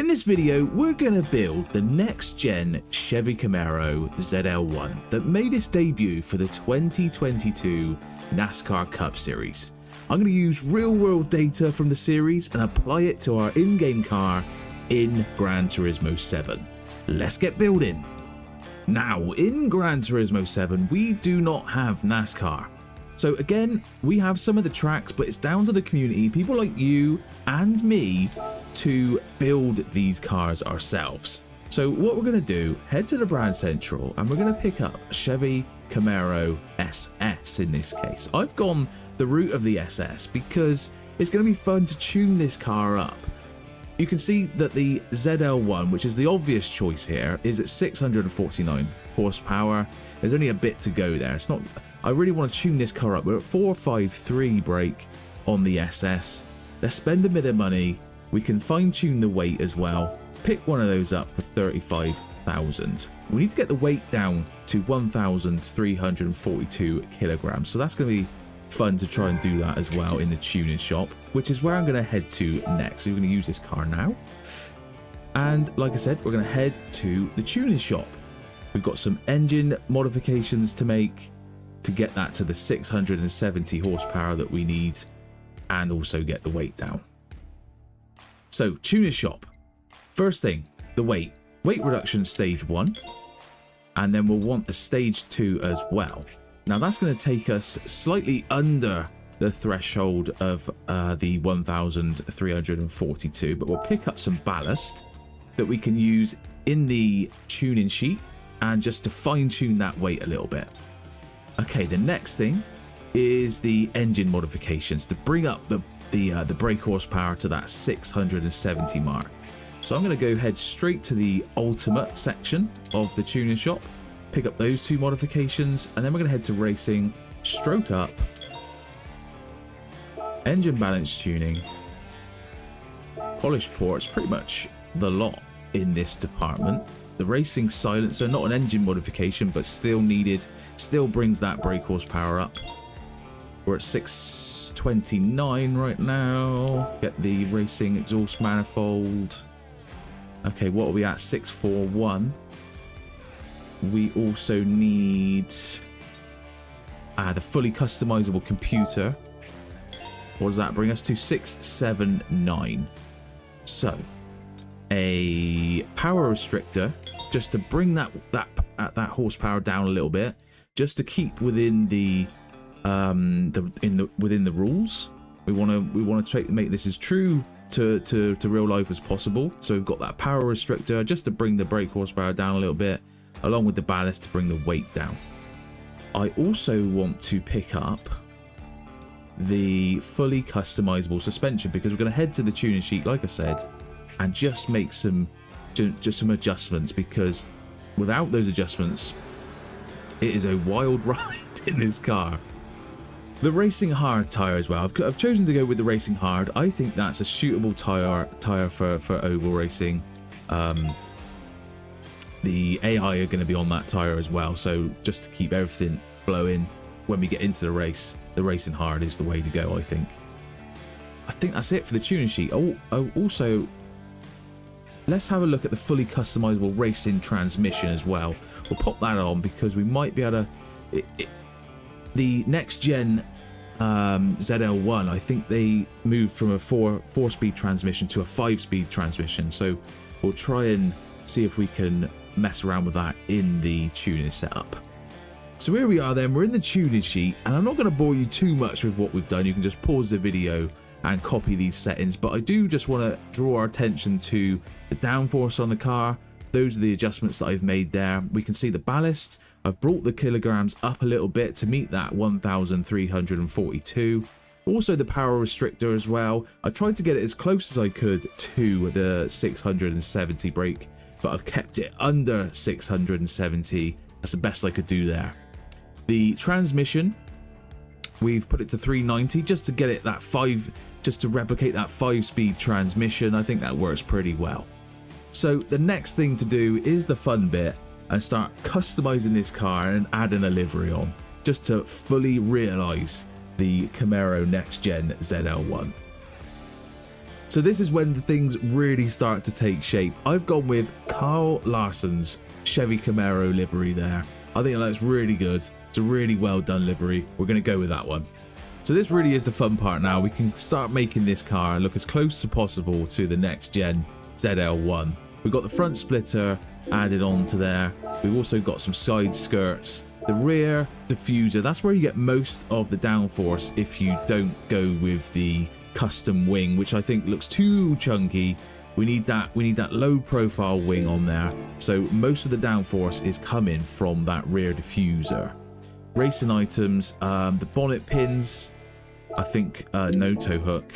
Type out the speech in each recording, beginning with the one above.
In this video, we're going to build the next-gen Chevy Camero ZL1 that made its debut for the 2022 NASCAR Cup Series. I'm going to use real-world data from the series and apply it to our in-game car in Gran Turismo 7. Let's get building. Now, in Gran Turismo 7, we do not have NASCAR. So again, we have some of the tracks, but it's down to the community, people like you and me, to build these cars ourselves. So what we're going to do, head to the brand central and we're going to pick up a Chevy Camero SS in this case. I've gone the route of the SS because it's going to be fun to tune this car up. You can see that the ZL1, which is the obvious choice here, is at 649 horsepower. There's only a bit to go there. It's not. I really want to tune this car up. We're at 453 brake on the SS. Let's spend a bit of money. We can fine-tune the weight as well. Pick one of those up for 35,000. We need to get the weight down to 1,342 kilograms. So that's going to be fun to try and do that as well in the tuning shop, which is where I'm going to head to next. So we're going to use this car now. And like I said, we're going to head to the tuning shop. We've got some engine modifications to make to get that to the 670 horsepower that we need and also get the weight down. So, tuner shop. First thing, the weight. Weight reduction stage 1. And then we'll want a stage 2 as well. Now that's going to take us slightly under the threshold of the 1,342. But we'll pick up some ballast that we can use in the tuning sheet. And just to fine tune that weight a little bit. Okay, the next thing is the engine modifications to bring up the brake horsepower to that 670 mark. So I'm going to go head straight to the ultimate section of the tuning shop, pick up those two modifications, and then we're going to head to racing, stroke up, engine balance tuning, polish ports, pretty much the lot in this department. The racing silencer, not an engine modification, but still needed, still brings that brake horsepower up. We're at 629 right now. Get the racing exhaust manifold. Okay, what are we at? 641. We also need the fully customizable computer. What does that bring us to? 679. So, a power restrictor just to bring that horsepower down a little bit, just to keep within the within the rules. We want to make this as true to real life as possible. So we've got that power restrictor just to bring the brake horsepower down a little bit, along with the ballast to bring the weight down. I also want to pick up the fully customizable suspension because we're going to head to the tuning sheet, like I said, and just make some adjustments, because without those adjustments it is a wild ride in this car. The racing hard tire as well. I've chosen to go with the racing hard. I think that's a suitable tire for oval racing. The AI are going to be on that tire as well, so just to keep everything flowing when we get into the race, the racing hard is the way to go. I think that's it for the tuning sheet. Also, let's have a look at the fully customizable racing transmission as well. We'll pop that on because we might be able to. The next gen ZL1, I think they moved from a four-speed transmission to a 5-speed transmission. So we'll try and see if we can mess around with that in the tuning setup. So here we are then, we're in the tuning sheet, and I'm not going to bore you too much with what we've done. You can just pause the video and copy these settings, but I do just want to draw our attention to the downforce on the car. Those are the adjustments that I've made there. We can see the ballast. I've brought the kilograms up a little bit to meet that 1,342. Also the power restrictor as well. I tried to get it as close as I could to the 670 brake, but I've kept it under 670. That's the best I could do there. The transmission, we've put it to 390 just to get it that just to replicate that 5-speed transmission. I think that works pretty well. So the next thing to do is the fun bit and start customizing this car and adding a livery on, just to fully realize the Camero next gen ZL1. So this is when the things really start to take shape. I've gone with Kyle Larson's Chevy Camero livery there. I think that looks really good. It's a really well done livery. We're going to go with that one. So this really is the fun part now. We can start making this car look as close as possible to the next gen ZL1. We've got the front splitter added onto there. We've also got some side skirts. The rear diffuser, that's where you get most of the downforce if you don't go with the custom wing, which I think looks too chunky. We need that low profile wing on there. So most of the downforce is coming from that rear diffuser. Racing items, the bonnet pins, I think no tow hook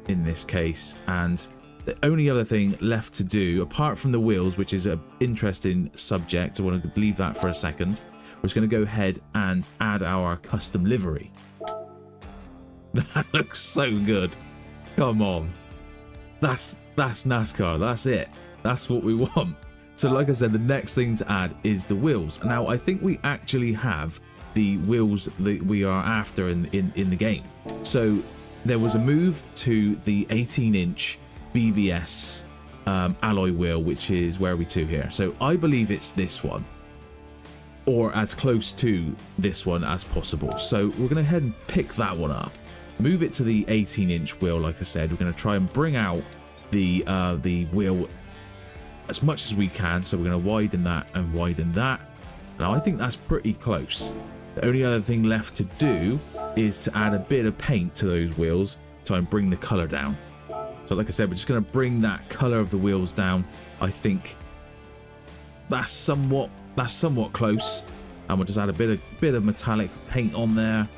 in this case, and the only other thing left to do apart from the wheels, which is an interesting subject, I want to leave that for a second. We're just going to go ahead and add our custom livery. That looks so good. Come on. That's NASCAR. That's it. That's what we want. So like I said, the next thing to add is the wheels. Now I think we actually have the wheels that we are after in the game. So there was a move to the 18-inch BBS alloy wheel, which is, where are we to here? So I believe it's this one, or as close to this one as possible. So we're going to head and pick that one up. Move it to the 18-inch wheel. Like I said, we're going to try and bring out the wheel as much as we can. So we're going to widen that and widen that. Now I think that's pretty close. The only other thing left to do is to add a bit of paint to those wheels, try and bring the color down. So like I said, we're just going to bring that color of the wheels down. I think that's somewhat close, and we'll just add a bit of metallic paint on there.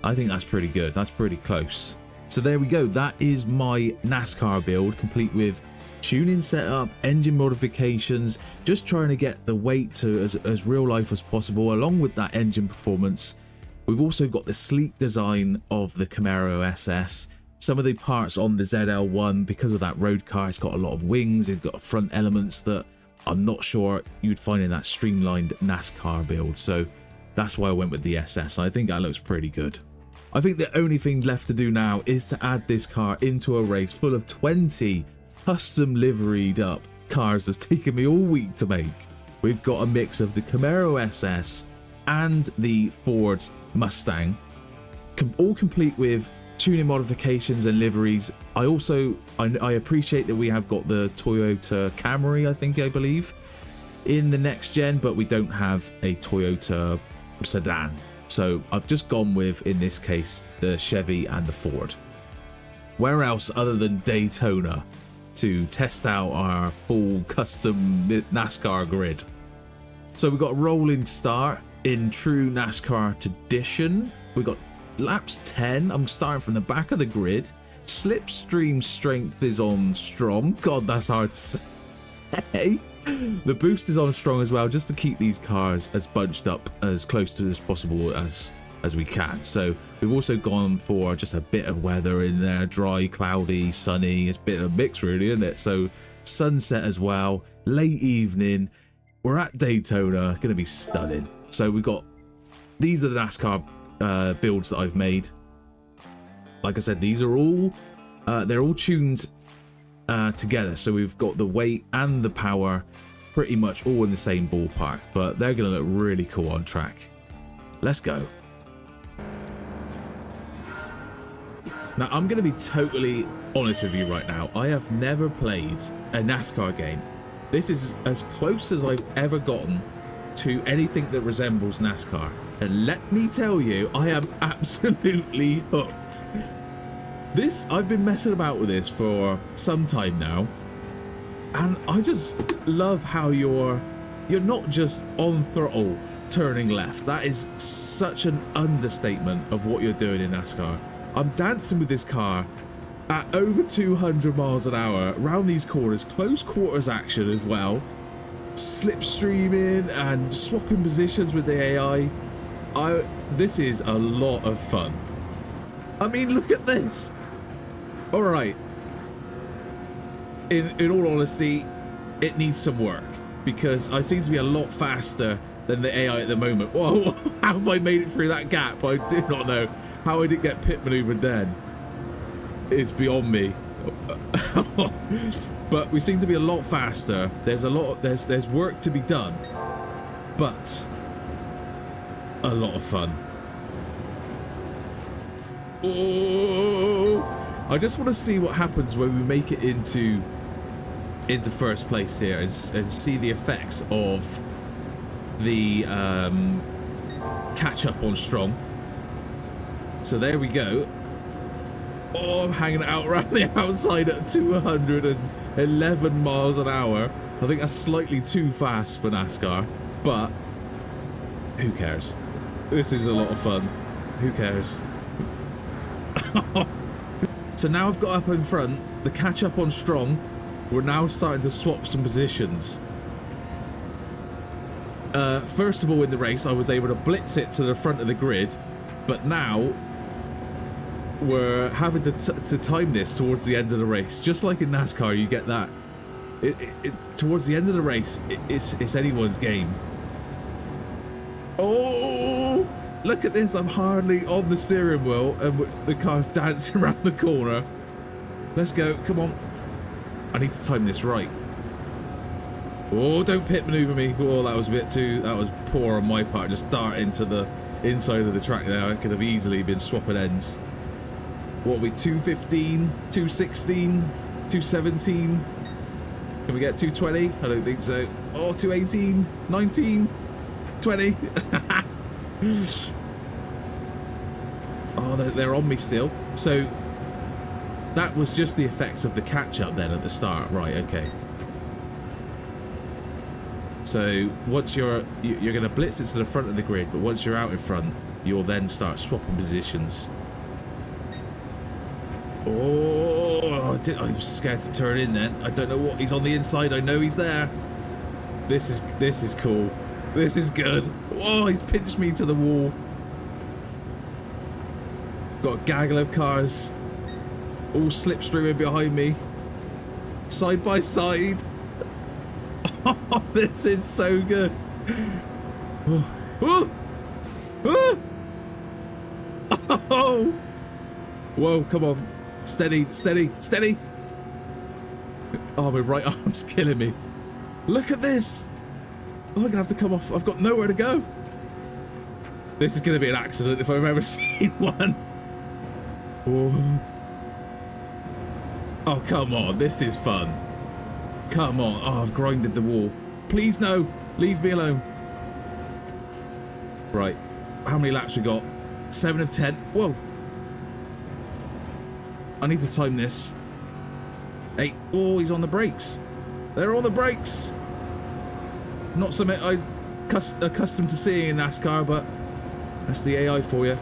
I think that's pretty good. That's pretty close. So there we go. That is my NASCAR build, complete with tuning setup, engine modifications, just trying to get the weight to as real life as possible, along with that engine performance. We've also got the sleek design of the Camaro SS. Some of the parts on the ZL1, because of that road car, it's got a lot of wings, it's got front elements that I'm not sure you'd find in that streamlined NASCAR build. So that's why I went with the SS. I think that looks pretty good. I think the only thing left to do now is to add this car into a race full of 20 custom liveried up cars that's taken me all week to make. We've got a mix of the Camaro SS and the Ford Mustang, all complete with tuning modifications and liveries. I appreciate that we have got the Toyota Camry, I believe, in the next gen, but we don't have a Toyota sedan. So I've just gone with, in this case, the Chevy and the Ford. Where else other than Daytona to test out our full custom NASCAR grid? So we've got a rolling start in true NASCAR tradition. We've got laps 10. I'm starting from the back of the grid. Slipstream strength is on strong. God, that's hard to say. The boost is on strong as well, just to keep these cars as bunched up as close to as possible as we can. So we've also gone for just a bit of weather in there, dry, cloudy, sunny. It's a bit of a mix really, isn't it? So sunset as well, late evening. We're at Daytona. It's going to be stunning. So we've got, these are the NASCAR builds that I've made. Like I said, these are all they're all tuned together, so we've got the weight and the power pretty much all in the same ballpark, but they're gonna look really cool on track. Let's go. Now I'm gonna be totally honest with you right now. I have never played a NASCAR game. This is as close as I've ever gotten to anything that resembles NASCAR, and let me tell you, I am absolutely hooked. I've been messing about with this for some time now, and I just love how you're not just on throttle turning left. That is such an understatement of what you're doing in NASCAR. I'm dancing with this car at over 200 miles an hour around these corners, close quarters action as well, slipstreaming and swapping positions with the AI. This is a lot of fun. I mean, look at this. All right. In all honesty, it needs some work because I seem to be a lot faster than the AI at the moment. Whoa, how have I made it through that gap? I do not know how I didn't get pit maneuvered then. It's beyond me. But we seem to be a lot faster. There's work to be done, but a lot of fun. Oh, I just want to see what happens when we make it into first place here and see the effects of the catch up on strong. So there we go. Oh, I'm hanging out around the outside at 211 miles an hour. I think that's slightly too fast for NASCAR, but who cares? This is a lot of fun. Who cares? So now I've got up in front, the catch up on strong. We're now starting to swap some positions. First of all, in the race, I was able to blitz it to the front of the grid, but now we're having to time this towards the end of the race. Just like in NASCAR, you get that. Towards the end of the race, it's anyone's game. Oh, look at this. I'm hardly on the steering wheel, and the car's dancing around the corner. Let's go. Come on. I need to time this right. Oh, don't pit maneuver me. Oh, that was a bit too... That was poor on my part. Just dart into the inside of the track there. I could have easily been swapping ends. What are we? 215? 216? 217? Can we get 220? I don't think so. Oh, 218? 19? 20? Oh, they're on me still. So... that was just the effects of the catch-up then at the start. Right, okay. So once you're going to blitz it to the front of the grid, but once you're out in front, you'll then start swapping positions. Oh, I was scared to turn in then. I don't know what... he's on the inside. I know he's there. This is cool. This is good. Oh, he's pinched me to the wall. Got a gaggle of cars. All slipstreaming behind me. Side by side. Oh, this is so good. Oh. Oh. Oh. Oh. Whoa, come on. Steady, steady, steady. Oh, my right arm's killing me. Look at this. Oh, I'm going to have to come off. I've got nowhere to go. This is going to be an accident if I've ever seen one. Oh. Oh, come on. This is fun. Come on. Oh, I've grinded the wall. Please, no. Leave me alone. Right. How many laps we got? 7 of 10. Whoa. I need to time this. 8. Oh, he's on the brakes. They're on the brakes. Not something I'm accustomed to seeing in NASCAR, but that's the AI for you.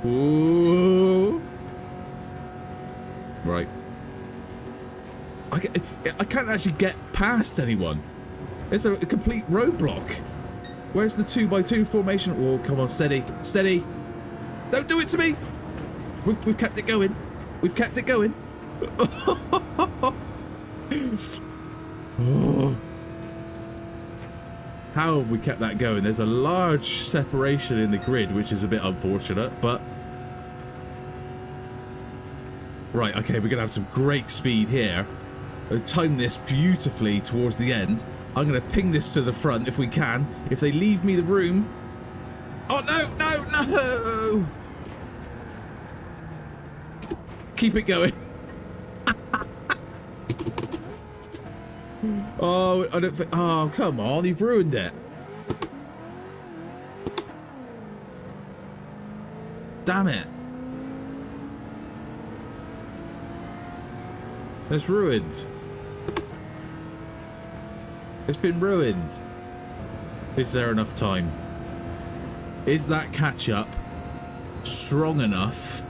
Ooh. Right. I can't actually get past anyone. It's a complete roadblock. Where's the 2x2 formation? Oh, come on, steady, steady. Don't do it to me. We've kept it going. We've kept it going. Oh. How have we kept that going? There's a large separation in the grid, which is a bit unfortunate, but... right, okay, we're going to have some great speed here. We'll time this beautifully towards the end. I'm going to ping this to the front if we can. If they leave me the room... oh, no, no, no! Keep it going. Oh, I don't think... oh, come on, you've ruined it. Damn it. It's ruined. It's been ruined. Is there enough time? Is that catch-up strong enough?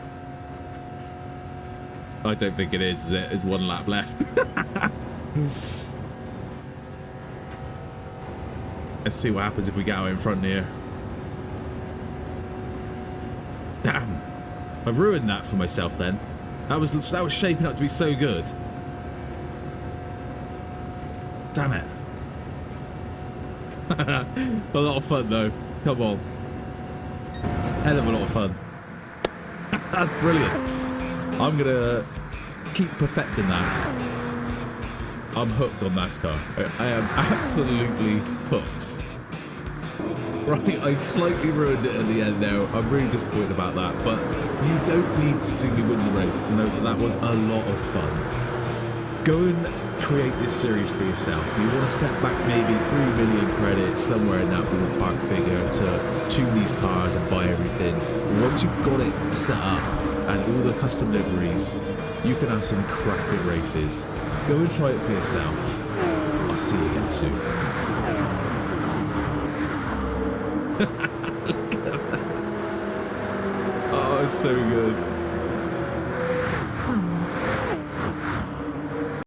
I don't think it is it? There's 1 lap left. Let's see what happens if we get out in front here. Damn. I've ruined that for myself then. That was shaping up to be so good. Damn it. A lot of fun though. Come on. Hell of a lot of fun. That's brilliant. I'm gonna keep perfecting that, I'm hooked on NASCAR. I am absolutely hooked. Right, I slightly ruined it at the end there. I'm really disappointed about that, but you don't need to see me win the race to know that that was a lot of fun. Go and create this series for yourself. You want to set back maybe 3 million credits, somewhere in that ballpark figure, to tune these cars and buy everything. Once you've got it set up and all the custom liveries, you can have some cracking races. Go and try it for yourself. I'll see you again soon. Oh, it's so good.